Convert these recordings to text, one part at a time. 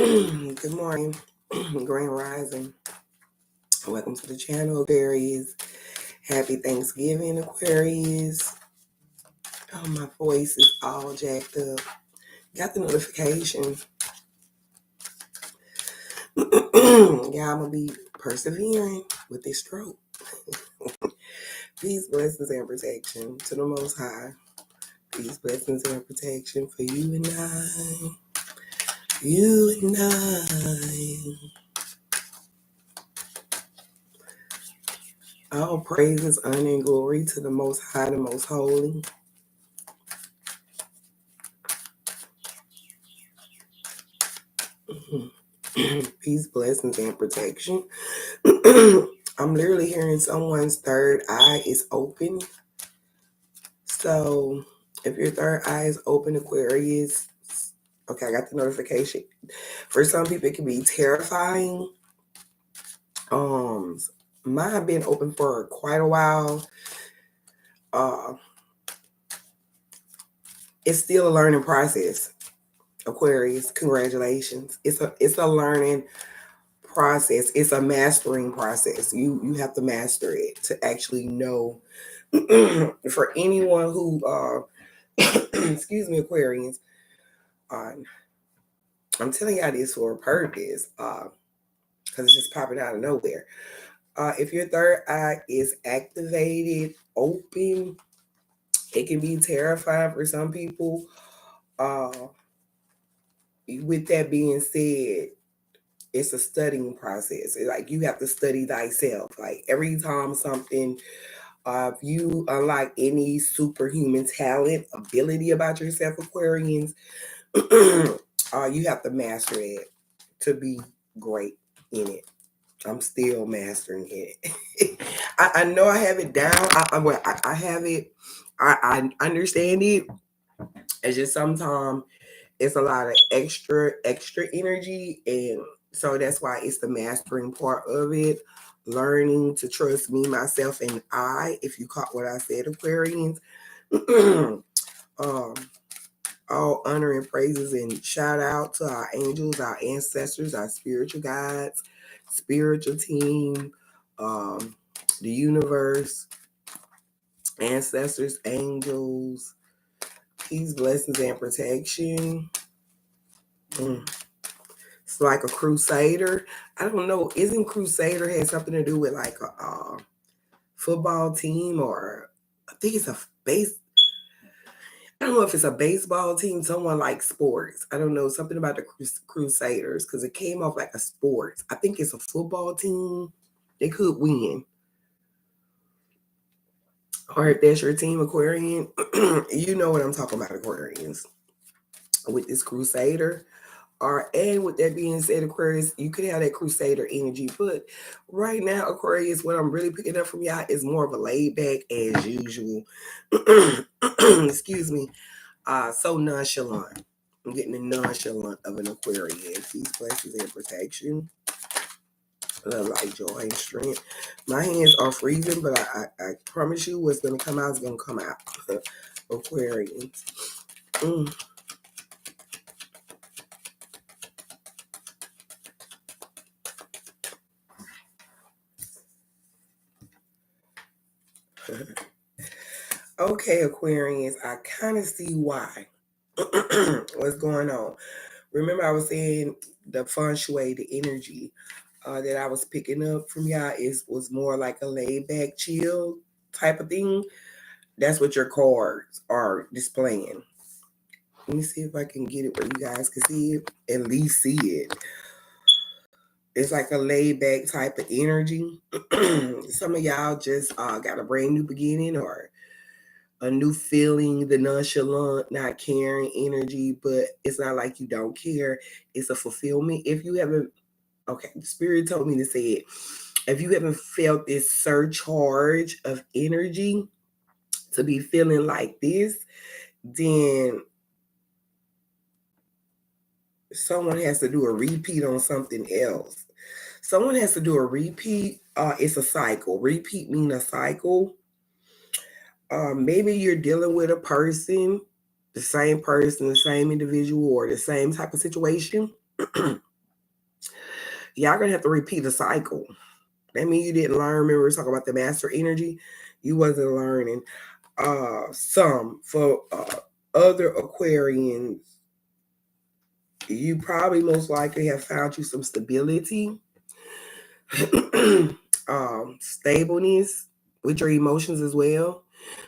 Good morning, Grand Rising. Welcome to the channel, Aquarius. Happy Thanksgiving, Aquarius. Oh, my voice is all jacked up. Got the notification. Yeah, I'm going to be persevering with this stroke. Peace, blessings, and protection to the Most High. Peace, blessings, and protection for you and I. You and I. All praises, honor, and glory to the Most High, the Most Holy. Peace, blessings, and protection. I'm literally hearing someone's third eye is open. So if your third eye is open, Aquarius, okay, I got the notification. For some people, it can be terrifying. Mine have been open for quite a while. It's still a learning process, Aquarius. Congratulations. It's a learning process. It's a mastering process. You have to master it to actually know. For anyone who excuse me, Aquarians, I'm telling y'all this for a purpose, because it's just popping out of nowhere. If your third eye is activated, open, it can be terrifying for some people. With that being said, it's a studying process. Like, you have to study thyself. Like, every time something, if you unlock any superhuman talent, ability about yourself, Aquarians, you have to master it to be great in it. I'm still mastering it. I know I have it down. I have it. I understand it. It's just sometimes it's a lot of extra energy, and so that's why it's the mastering part of it. Learning to trust me, myself, and I. If you caught what I said, Aquarians. All honor and praises and shout out to our angels, our ancestors, our spiritual guides, spiritual team, the universe, ancestors, angels, peace, blessings, and protection. It's like a crusader. I don't know. Isn't crusader has something to do with like a football team, or I think it's a base. I don't know if it's a baseball team, someone like sports. I don't know, something about the Crusaders, because it came off like a sports. I think it's a football team. They could win. Or if that's your team, Aquarian, you know what I'm talking about, Aquarians. With this Crusader. And with that being said, Aquarius, you could have that Crusader energy. But right now, Aquarius, what I'm really picking up from y'all is more of a laid back as usual. Excuse me. So nonchalant. I'm getting the nonchalant of an Aquarian. Peace, blessings, and protection. Love, light, joy, and strength. My hands are freezing, but I promise you what's going to come out is going to come out. Aquarians. Okay, Aquarians, I kind of see why. What's going on? Remember, I was saying the feng shui, the energy that I was picking up from y'all was more like a laid back, chill type of thing. That's what your cards are displaying. Let me see if I can get it where you guys can see it. At least see it. It's like a laid back type of energy. Some of y'all just got a brand new beginning or a new feeling, the nonchalant, not caring energy, but it's not like you don't care. It's a fulfillment. If you haven't, okay, the spirit told me to say it. If you haven't felt this surcharge of energy to be feeling like this, then someone has to do a repeat on something else. Someone has to do a repeat. It's a cycle. Repeat mean a cycle. Maybe you're dealing with a person, the same individual, or the same type of situation. y'all gonna have to repeat the cycle. That means you didn't learn. Remember, we were talking about the master energy. You wasn't learning. Some for other Aquarians, you probably most likely have found you some stability, stableness with your emotions as well.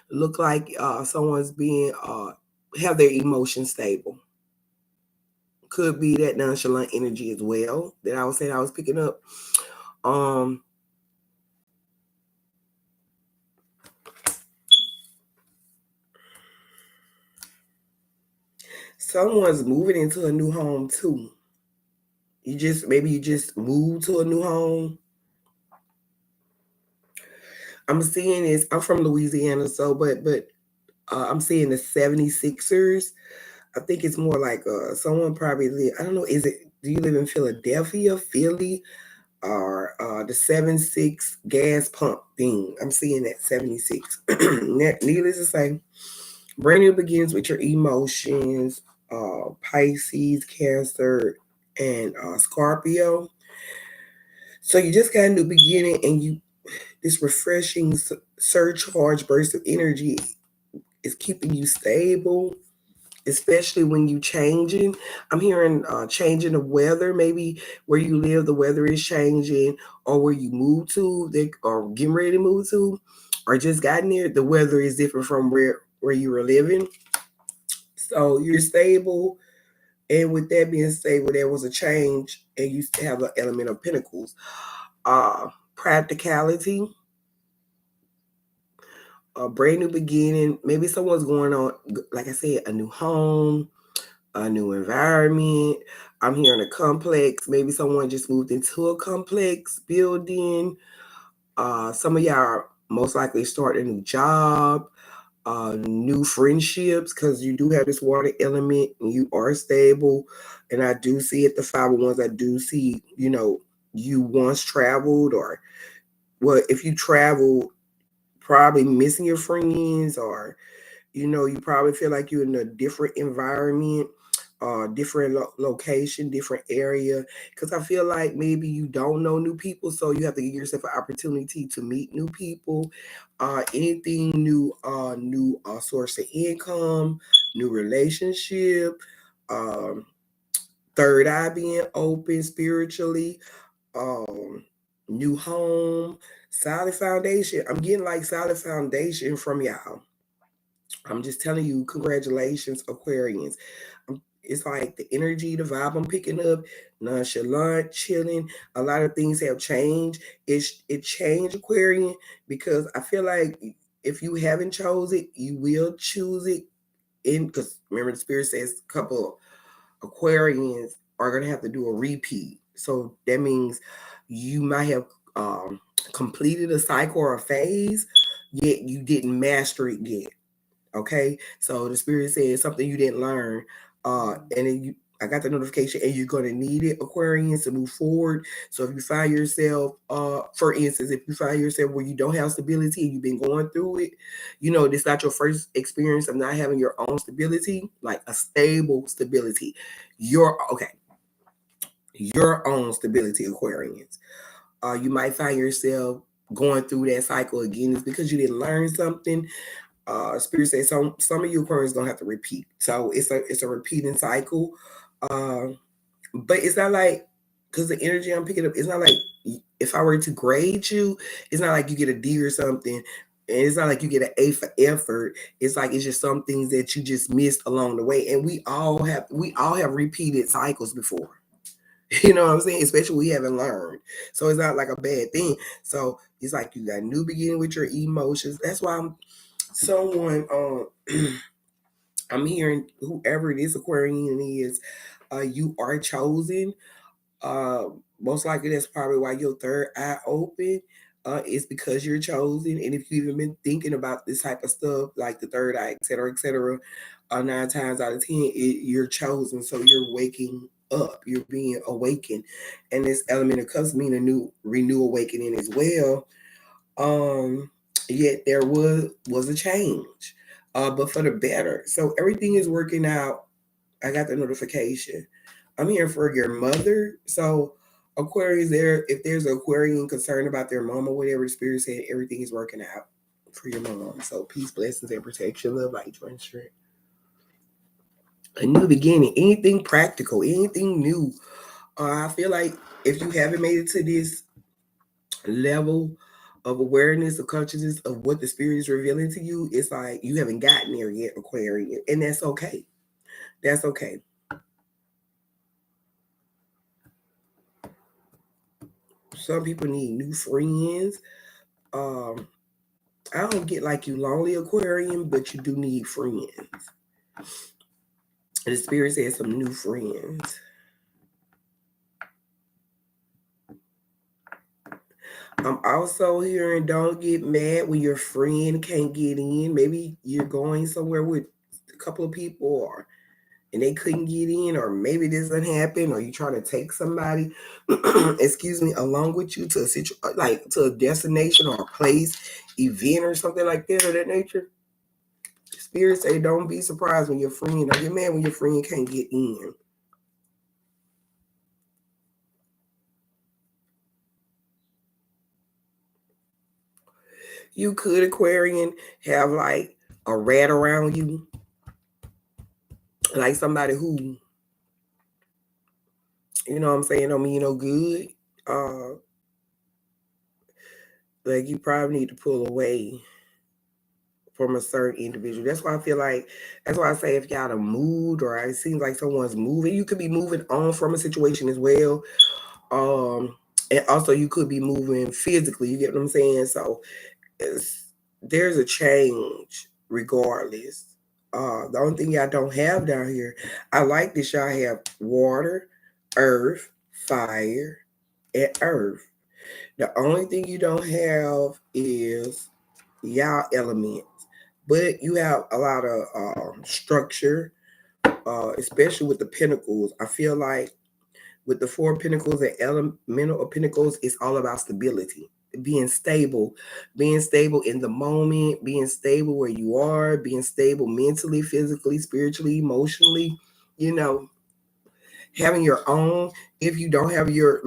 Look like someone's being have their emotions stable. Could be that nonchalant energy as well that I was saying I was picking up. Um, Someone's moving into a new home too. Maybe you just moved to a new home. I'm seeing this. I'm from Louisiana, so but I'm seeing the 76ers. I think it's more like someone probably live. I don't know. Do you live in Philadelphia, Philly, or the 7-6 gas pump thing? I'm seeing that 76. Needless to say, brand new begins with your emotions. Pisces, Cancer, and Scorpio. So you just got a new beginning, and this refreshing surcharge burst of energy is keeping you stable, especially when you changing. I'm hearing changing of weather. Maybe where you live, the weather is changing, or where you move to, or getting ready to move to, or just gotten there. The weather is different from where you were living. So you're stable, and with that being stable, there was a change, and you have an element of pentacles. Uh, Practicality, a brand new beginning. Maybe someone's going on, like I said, a new home, a new environment. I'm hearing a complex. Maybe someone just moved into a complex building. Some of y'all are most likely starting a new job, new friendships, because you do have this water element and you are stable. And I do see at the 501s, I do see, you once traveled, or well, if you travel, probably missing your friends, or you probably feel like you're in a different environment, different location, different area. Because I feel like maybe you don't know new people, so you have to give yourself an opportunity to meet new people. Anything new, new source of income, new relationship, um, third eye being open spiritually, um, new home, solid foundation. I'm getting like solid foundation from y'all. I'm just telling you, congratulations, Aquarians. It's like the energy, the vibe I'm picking up, nonchalant, chilling. A lot of things have changed. It changed, Aquarian, because I feel like if you haven't chose it, you will choose it. Because remember, the spirit says a couple Aquarians are gonna have to do a repeat. So that means you might have completed a cycle or a phase, yet you didn't master it yet. Okay, so the spirit says something you didn't learn, and then I got the notification, and you're gonna need it, Aquarians, to move forward. So if you find yourself, for instance, if you find yourself where you don't have stability and you've been going through it, this not your first experience of not having your own stability, like a stable stability. Your own stability, Aquarians. You might find yourself going through that cycle again. It's because you didn't learn something. Spirit says some of you Aquarians gonna have to repeat. So it's a repeating cycle. But it's not like, because the energy I'm picking up, it's not like if I were to grade you, it's not like you get a D or something. And it's not like you get an A for effort. It's like it's just some things that you just missed along the way. And we all have repeated cycles before. You know what I'm saying? Especially we haven't learned. So it's not like a bad thing. So it's like you got a new beginning with your emotions. That's why someone I'm hearing, whoever it is, Aquarian is, you are chosen. Uh, Most likely that's probably why your third eye open. Is because you're chosen. And if you've even been thinking about this type of stuff, like the third eye, etc., 9 times out of 10, you're chosen. So you're waking up, you're being awakened. And this element of cups mean a new renew awakening as well. Um, Yet there was a change, but for the better. So everything is working out. I got the notification. I'm here for your mother. So Aquarius, if there's an Aquarian concerned about their mom or whatever, the spirit said everything is working out for your mom. So peace, blessings, and protection, love, light, joy, and strength. A new beginning, anything practical, anything new. I feel like if you haven't made it to this level of awareness, of consciousness of what the spirit is revealing to you, it's like you haven't gotten there yet, Aquarian, and that's okay. That's okay. Some people need new friends. I don't get like you lonely, Aquarian, but you do need friends. The spirit says some new friends. I'm also hearing don't get mad when your friend can't get in. Maybe you're going somewhere with a couple of people and they couldn't get in, or maybe this doesn't happen, or you trying to take somebody, excuse me, along with you to a destination or a place, event or something like that of that nature. Spirit say don't be surprised when your friend, don't get mad when your friend can't get in. You could, Aquarian, have like a rat around you, like somebody who, you know what I'm saying, don't mean you no good. Like you probably need to pull away from a certain individual. That's why I feel like, that's why I say if y'all a mood or it seems like someone's moving, you could be moving on from a situation as well. And also you could be moving physically, you get what I'm saying? So there's a change regardless. The only thing y'all don't have down here, I like this, y'all have water, earth, fire, and earth. The only thing you don't have is y'all elements, but you have a lot of structure, especially with the pentacles. I feel like with the four pentacles and elemental of pentacles, it's all about stability, being stable in the moment, being stable where you are, being stable mentally, physically, spiritually, emotionally, you know, having your own. If you don't have your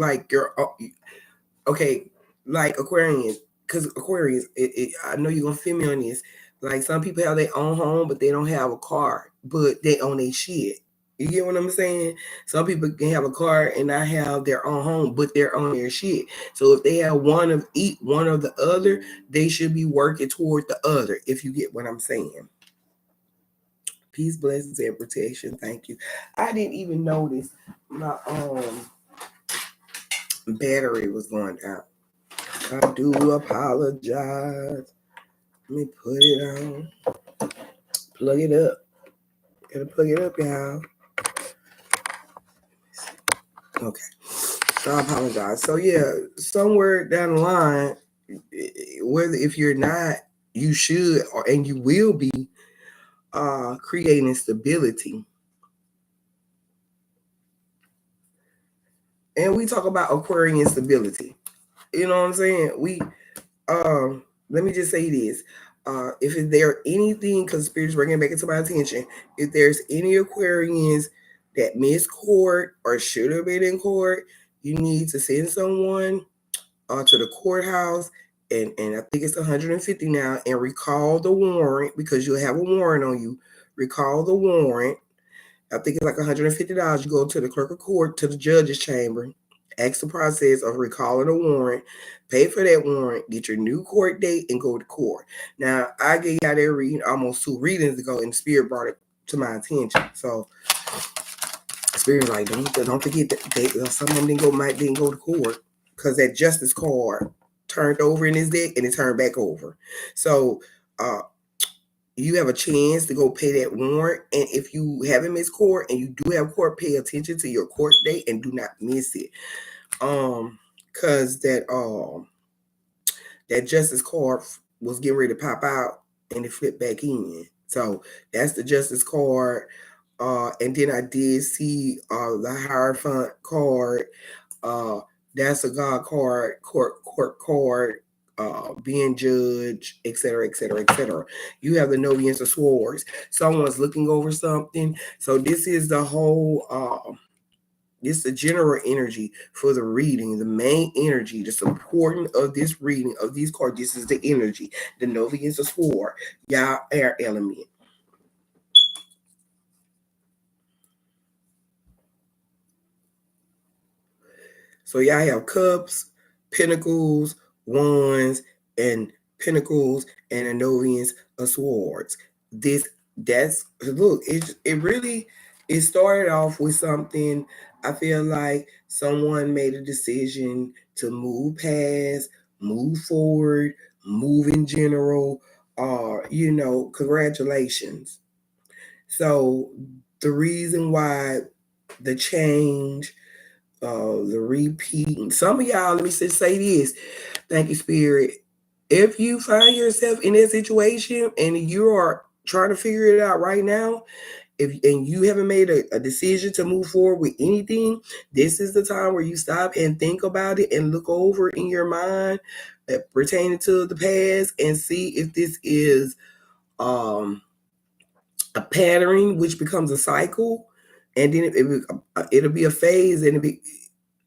okay, like Aquarius, because Aquarius, I know you're gonna feel me on this. Like some people have their own home, but they don't have a car, but they own their shit. You get what I'm saying? Some people can have a car and not have their own home, but they're on their shit. So if they have one of each, one of the other, they should be working toward the other. If you get what I'm saying. Peace, blessings, and protection. Thank you. I didn't even notice my battery was going out. I do apologize. Let me put it on. Plug it up. Gotta plug it up, y'all. Okay. So I apologize. So yeah, somewhere down the line, whether if you're not, you should and you will be creating stability. And we talk about Aquarian stability. You know what I'm saying? Let me just say this. If there anything, because Spirit's bringing it back into my attention, if there's any Aquarians that missed court or should have been in court, you need to send someone to the courthouse, and I think it's 150 now, and recall the warrant because you'll have a warrant on you. Recall the warrant. I think it's like $150. You go to the clerk of court, to the judge's chamber, ask the process of recalling a warrant, pay for that warrant, get your new court date, and go to court. Now, I gave y'all that reading almost 2 readings ago, and Spirit brought it to my attention. So, Spirit like, don't forget that some of them didn't go to court because that justice card turned over in his deck and it turned back over. So, you have a chance to go pay that warrant. And if you haven't missed court and you do have court, pay attention to your court date and do not miss it. Cause that justice card was getting ready to pop out and it flipped back in. So that's the justice card. And then I did see the Hierophant card. That's a God card, court card, being judged, etc., etc., etc. You have the Novians of Swords. Someone's looking over something. So this is the whole This is the general energy for the reading, the main energy, the supporting of this reading of these cards. This is the energy. The Nova is a sword, y'all air element. So y'all have cups, pentacles, wands, and pentacles, and a Novians of swords. Look, it started off with something. I feel like someone made a decision to move past, move forward, move in general. Congratulations. So the reason why the change, the repeat. Some of y'all, let me just say this. Thank you, Spirit. If you find yourself in that situation and you are trying to figure it out right now, and you haven't made a decision to move forward with anything, this is the time where you stop and think about it and look over in your mind pertaining to the past and see if this is a pattern which becomes a cycle, and then it'll be a phase, and it'll be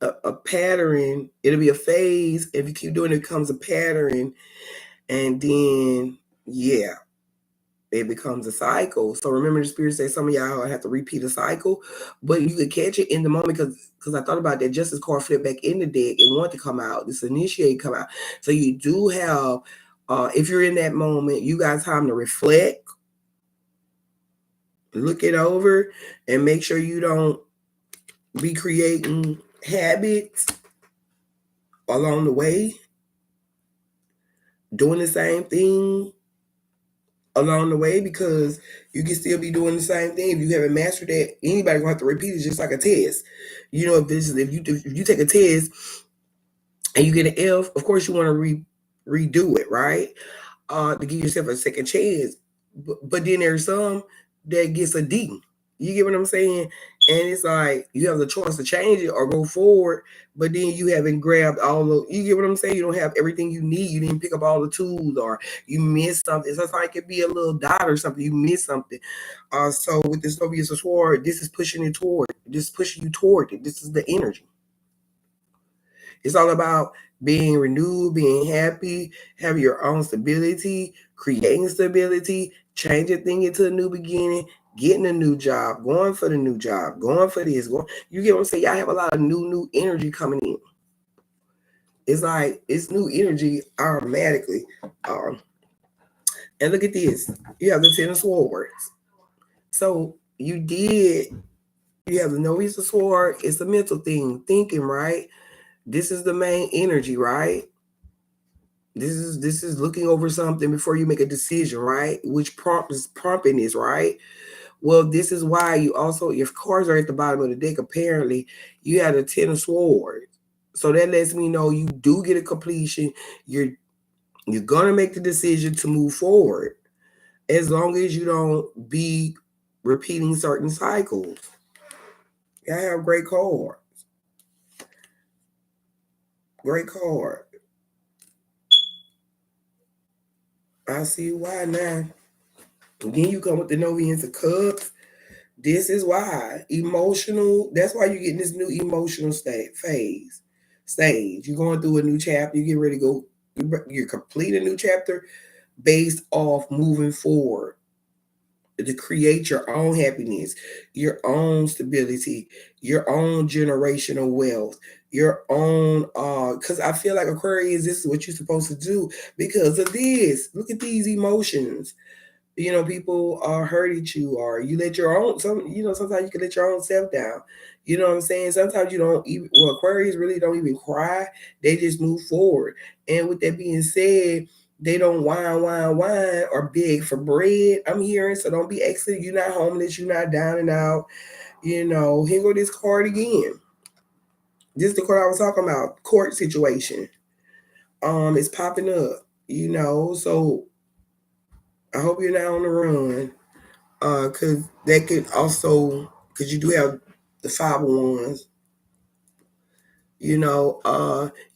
a pattern. It'll be a phase. If you keep doing it, becomes a pattern, and then it becomes a cycle. So remember, the Spirit says some of y'all have to repeat a cycle, but you can catch it in the moment because I thought about that Justice card flipped back in the deck. It wanted to come out. This initiate come out. So you do have, if you're in that moment, you got time to reflect, look it over, and make sure you don't be creating habits along the way, doing the same thing along the way, because you can still be doing the same thing. If you haven't mastered that, anybody gonna have to repeat it, just like a test. If you take a test and you get an F, of course you want to redo it, right? To give yourself a second chance. But then there's some that gets a D. You get what I'm saying? And it's like you have the choice to change it or go forward, but then you haven't grabbed you get what I'm saying? You don't have everything you need. You didn't pick up all the tools, or you missed something. So it's like it could be a little dot or something. You missed something. So with this Novius of Sword, this is pushing you toward it. This is the energy. It's all about being renewed, being happy, having your own stability, creating stability, changing things into a new beginning, getting a new job, going for the new job, going for this. You get what I'm saying? Y'all have a lot of new energy coming in. It's like it's new energy automatically. And look at this. You have the Ten of Swords. So you have the Novice of Sword. It's a mental thing, thinking, right? This is the main energy, right? This is looking over something before you make a decision, right? Which prompting is, right? Well, this is why you also, your cards are at the bottom of the deck. Apparently, you had a Ten of Swords. So that lets me know you do get a completion. You're gonna make the decision to move forward, as long as you don't be repeating certain cycles. I have great cards. Great card. I see why now. Then you come with the Novians of Cups. This is why emotional. That's why you're getting this new emotional phase. Stage. You're going through a new chapter. You get ready to go. You complete a new chapter based off moving forward to create your own happiness, your own stability, your own generational wealth, your own. Because I feel like Aquarius, this is what you're supposed to do because of this. Look at these emotions. People are hurting you, or you let your own, sometimes you can let your own self down. You know what I'm saying? Sometimes you don't even, Aquarius really don't even cry. They just move forward. And with that being said, they don't whine, or beg for bread. I'm hearing, so don't be excellent. You're not homeless. You're not down and out. Here go this card again. This is the card I was talking about, court situation. It's popping up, so I hope you're not on the run. Because that could also, because you do have the 5 of Wands, even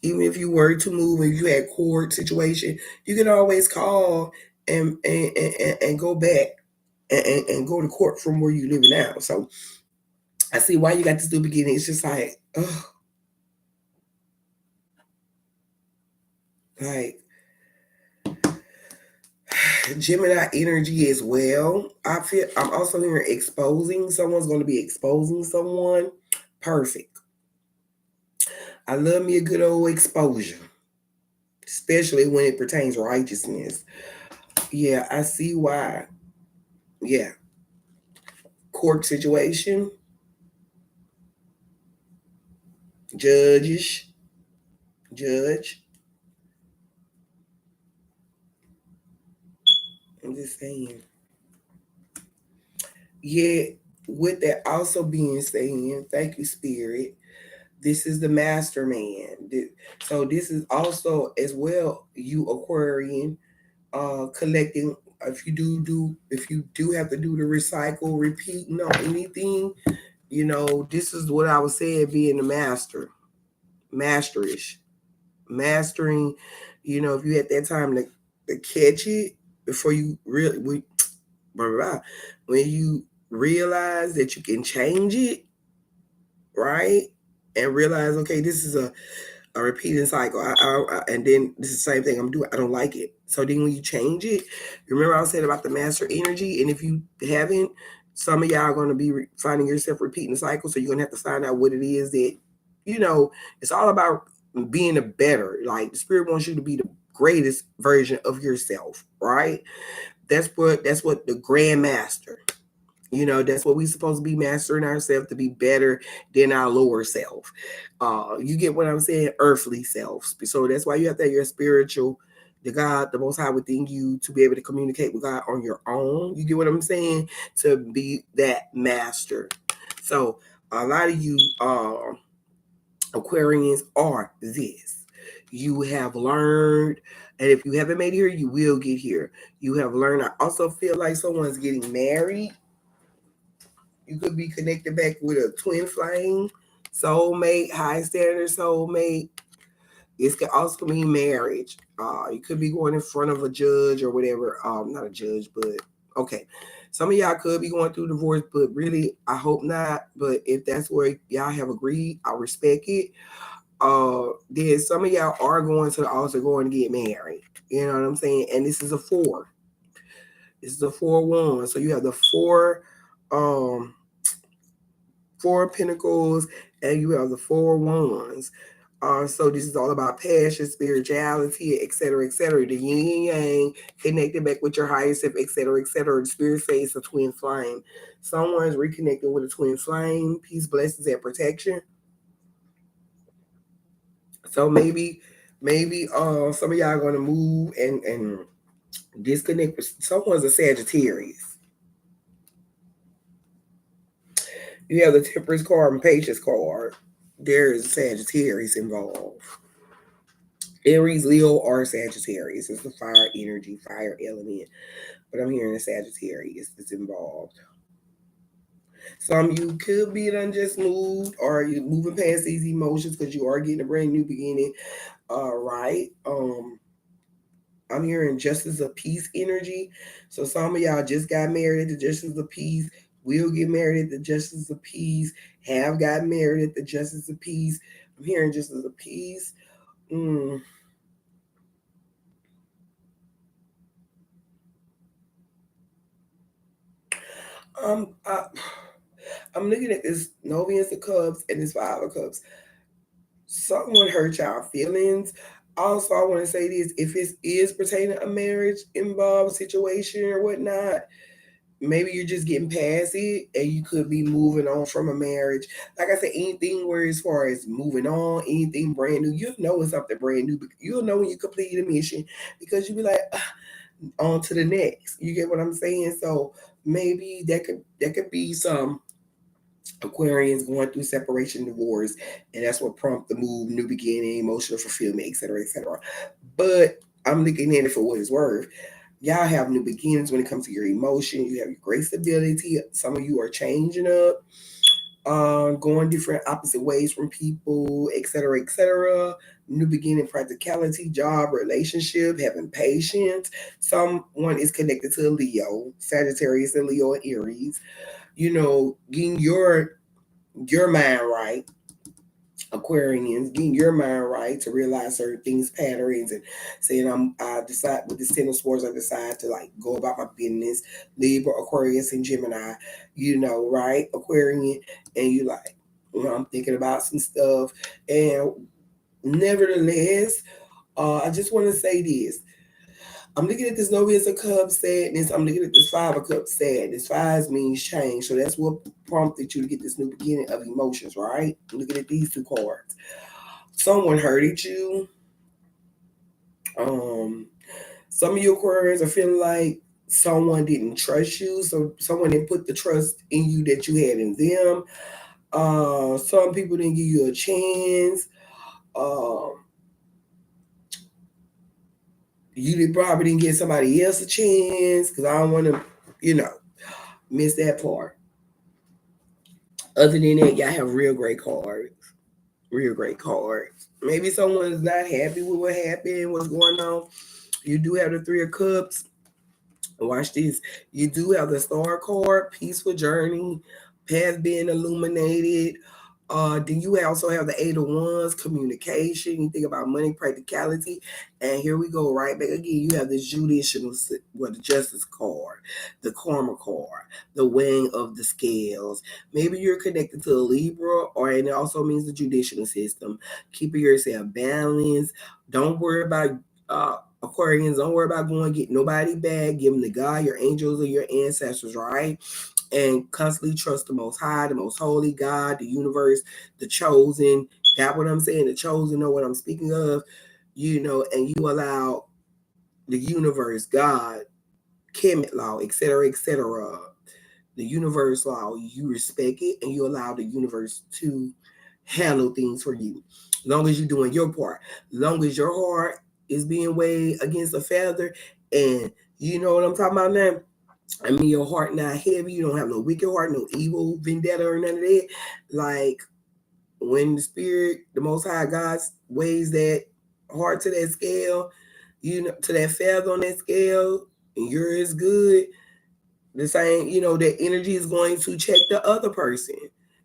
if you were to move and you had court situation, you can always call and go back and go to court from where you live now. So I see why you got this new beginning. It's just like, oh, like Gemini energy as well. I feel I'm also hearing exposing. Someone's going to be exposing someone. Perfect. I love me a good old exposure, especially when it pertains to righteousness. Yeah, I see why. Yeah, court situation, judges, judge. I'm just saying. Yeah, with that also being said, thank you, Spirit. This is the master man. So this is also as well you Aquarian collecting. If you do have to do the recycle, repeating on anything, this is what I was saying, being the masterish, mastering. If you had that time to catch it before you really, blah, blah, blah. When you realize that you can change it, right? And realize, okay, this is a repeating cycle. And then this is the same thing I'm doing. I don't like it. So then when you change it, remember I was saying about the master energy. And if you haven't, some of y'all are going to be finding yourself repeating the cycle. So you're going to have to find out what it is that, it's all about being a better. Like the spirit wants you to be the greatest version of yourself, right? That's what the grand master. That's what we supposed to be mastering ourselves to be better than our lower self. You get what I'm saying? Earthly self. So that's why you have to have your spiritual, the God, the Most High within you to be able to communicate with God on your own. You get what I'm saying? To be that master. So a lot of you Aquarians are this. You have learned, and if you haven't made it here, you will get here. You have learned. I also feel like someone's getting married. You could be connected back with a twin flame, soulmate, high standard soulmate. This could also mean marriage. You could be going in front of a judge or whatever. Not a judge, but okay. Some of y'all could be going through divorce, but really, I hope not. But if that's where y'all have agreed, I respect it. Then some of y'all are going to the altar, going to get married. You know what I'm saying? And this is a 4. This is a 4-1. So you have the um 4 of Pentacles, and you have the 4 Wands. So this is all about passion, spirituality, etc., etc. The yin and yang, connecting back with your higher self, etc., etc. The spirit says it's a twin flame. Someone's reconnecting with a twin flame, peace, blessings, and protection. So maybe some of y'all are gonna move and disconnect with someone's a Sagittarius. You have the Temperance card and Patience card. There is Sagittarius involved. Aries, Leo, or Sagittarius. It's the fire energy, fire element. But I'm hearing the Sagittarius is involved. Some you could be done just moved, or you moving past these emotions because you are getting a brand new beginning. Right. I'm hearing justice of peace energy. So some of y'all just got married at the justice of peace. Will get married at the justice of peace. Have got married at the justice of peace. I'm hearing justice of peace. Mm. I, I'm looking at this Novians of Cups and this Five of Cups. Someone hurt y'all feelings. Also, I want to say this: if it is pertaining to a marriage involved situation or whatnot, maybe you're just getting past it and you could be moving on from a marriage. Like I said, anything where as far as moving on, anything brand new, you'll know it's something brand new. You'll know when you complete a mission because you'll be like, on to the next. You get what I'm saying? So maybe that could be some Aquarians going through separation, divorce, and that's what prompt the move, new beginning, emotional fulfillment, etc., etc. But I'm looking at it for what it's worth. Y'all have new beginnings when it comes to your emotion. You have your great stability. Some of you are changing up, going different opposite ways from people, etc., etc. New beginning, practicality, job, relationship, having patience. Someone is connected to Leo, Sagittarius, and Leo and Aries. Getting your your mind right, Aquarians, getting your mind right to realize certain things, patterns, and saying I decide with the Ten of Swords, I decide to like go about my business. Libra, Aquarius, and Gemini, right? Aquarian, and you like, I'm thinking about some stuff, and nevertheless, I just want to say this. I'm looking at this Novia of Cups sadness. I'm looking at this Five of Cups sadness. Five means change. So that's what prompted you to get this new beginning of emotions, right? Looking at these two cards. Someone hurted you. Um, some of your Aquarians are feeling like someone didn't trust you. So someone didn't put the trust in you that you had in them. Some people didn't give you a chance. Um, you probably didn't give somebody else a chance because I don't want to, miss that part. Other than that, y'all have real great cards. Real great cards. Maybe someone's not happy with what happened, what's going on. You do have the Three of Cups. Watch this. You do have the Star card, peaceful journey, path being illuminated. Then you also have the Eight of Wands, communication. You think about money, practicality, and here we go right back again. You have the judicial, well, the Justice card, the Karma card, the weighing of the scales. Maybe you're connected to a Libra, or and it also means the judicial system. Keeping yourself balanced. Don't worry about uh, Aquarians. Don't worry about going get nobody back. Give them to God, your angels, or your ancestors, right? And constantly trust the Most High, the Most Holy God, the universe, the chosen. Got what I'm saying? The chosen know what I'm speaking of, and you allow the universe, God, Kemet law, etc., the universe law, you respect it and you allow the universe to handle things for you. As long as you're doing your part, as long as your heart is being weighed against a feather, and you know what I'm talking about now. I mean, your heart not heavy. You don't have no wicked heart, no evil vendetta or none of that. Like when the spirit, the Most High God weighs that heart to that scale, to that feather on that scale, and yours good. The same, that energy is going to check the other person.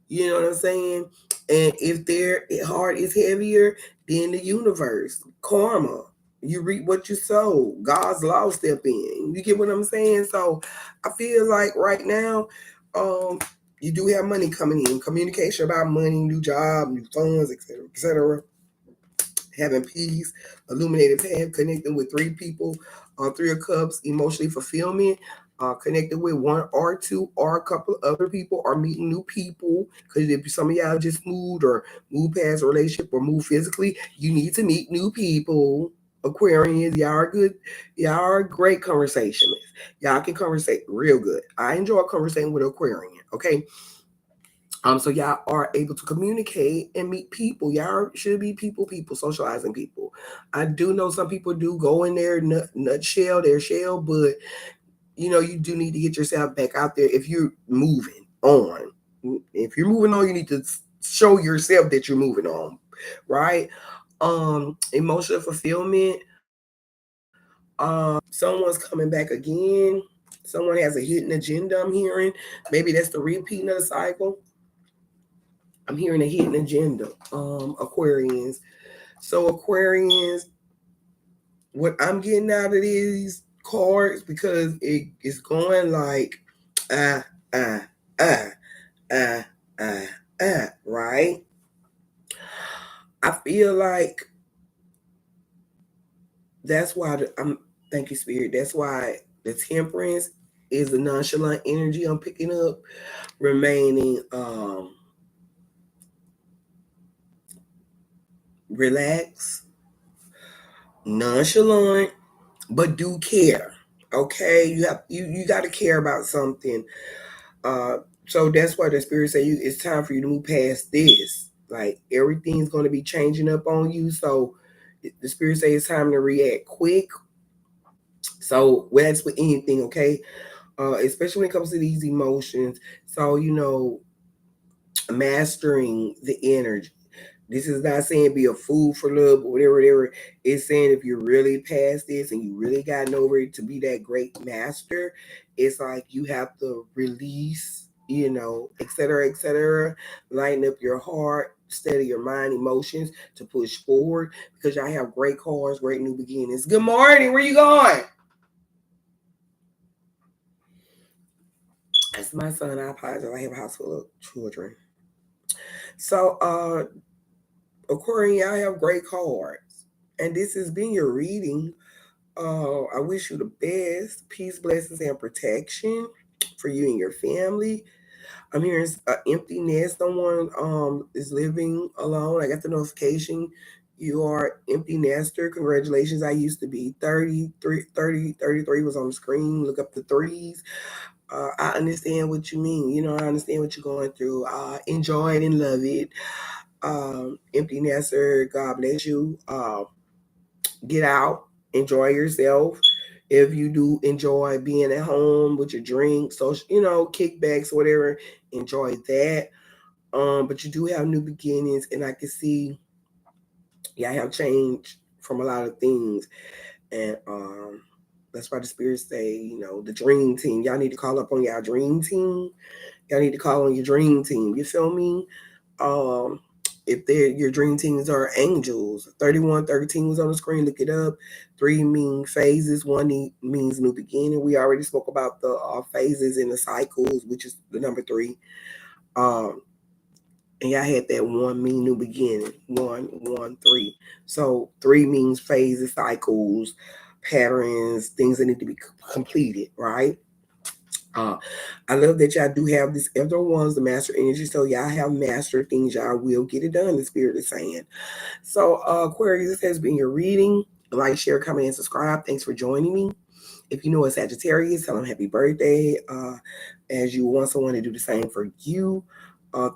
You know what I'm saying? And if their heart is heavier, then the universe, karma, you reap what you sow. God's law step in. You get what I'm saying? So I feel like right now, you do have money coming in, communication about money, new job, new funds, etc., etc. Having peace, illuminated path, connecting with three people, Three of Cups, emotionally fulfillment, connected with one or two or a couple of other people, or meeting new people. Because if some of y'all just moved or moved past a relationship or moved physically, you need to meet new people. Aquarians, y'all are good. Y'all are great conversationalists. Y'all can conversate real good. I enjoy conversating with Aquarian. Okay. So y'all are able to communicate and meet people. Y'all should be people, socializing people. I do know some people do go in their nutshell, their shell, but you do need to get yourself back out there if you're moving on. If you're moving on, you need to show yourself that you're moving on, right? Emotional fulfillment. Someone's coming back again. Someone has a hidden agenda. I'm hearing maybe that's the repeating of the cycle. I'm hearing a hidden agenda, Aquarians. So Aquarians, what I'm getting out of these cards, because it is going like ah ah ah ah right? I feel like that's why I'm thank you, Spirit. That's why the Temperance is the nonchalant energy I'm picking up, remaining relaxed, nonchalant, but do care. Okay, you got to care about something. Uh, so that's why the Spirit say it's time for you to move past this. Like everything's going to be changing up on you. So the Spirit say it's time to react quick. So that's with anything, okay? Especially when it comes to these emotions. So mastering the energy. This is not saying be a fool for love or whatever. It's saying if you're really past this and you really gotten over it to be that great master, it's like you have to release. etc., etc. Lighten up your heart, steady your mind, emotions to push forward because y'all have great cards, great new beginnings. Good morning. Where you going? That's my son. I apologize. I have a house full of children. So, Aquarius, y'all have great cards. And this has been your reading. I wish you the best, peace, blessings, and protection for you and your family. I'm hearing an empty nest. Someone is living alone. I got the notification. You are empty nester. Congratulations. I used to be 33 was on the screen. Look up the threes. I understand what you mean. I understand what you're going through. Enjoy it and love it. Empty nester, God bless you. Get out, enjoy yourself. If you do enjoy being at home with your drinks, so kickbacks, whatever, enjoy that. But you do have new beginnings, and I can see, yeah, I have changed from a lot of things, and that's why the spirits say, the dream team. Y'all need to call up on y'all dream team. Y'all need to call on your dream team. You feel me? Um, if they're your dream teams are angels, 3113 was on the screen. Look it up. 3 mean phases. 1 means new beginning. We already spoke about the phases and the cycles, which is the number 3. Um, and y'all had that 1 mean new beginning. 1, 1, 3. So 3 means phases, cycles, patterns, things that need to be completed, right? Uh, I love that y'all do have this other ones, the master energy. So y'all have master things. Y'all will get it done. The spirit is saying. So Aquarius, this has been your reading. Like, share, comment, and subscribe. Thanks for joining me. If you know a Sagittarius, tell them happy birthday. As you want someone to do the same for you.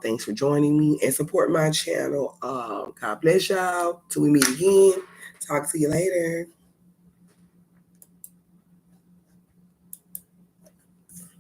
Thanks for joining me and support my channel. God bless y'all. Till we meet again. Talk to you later.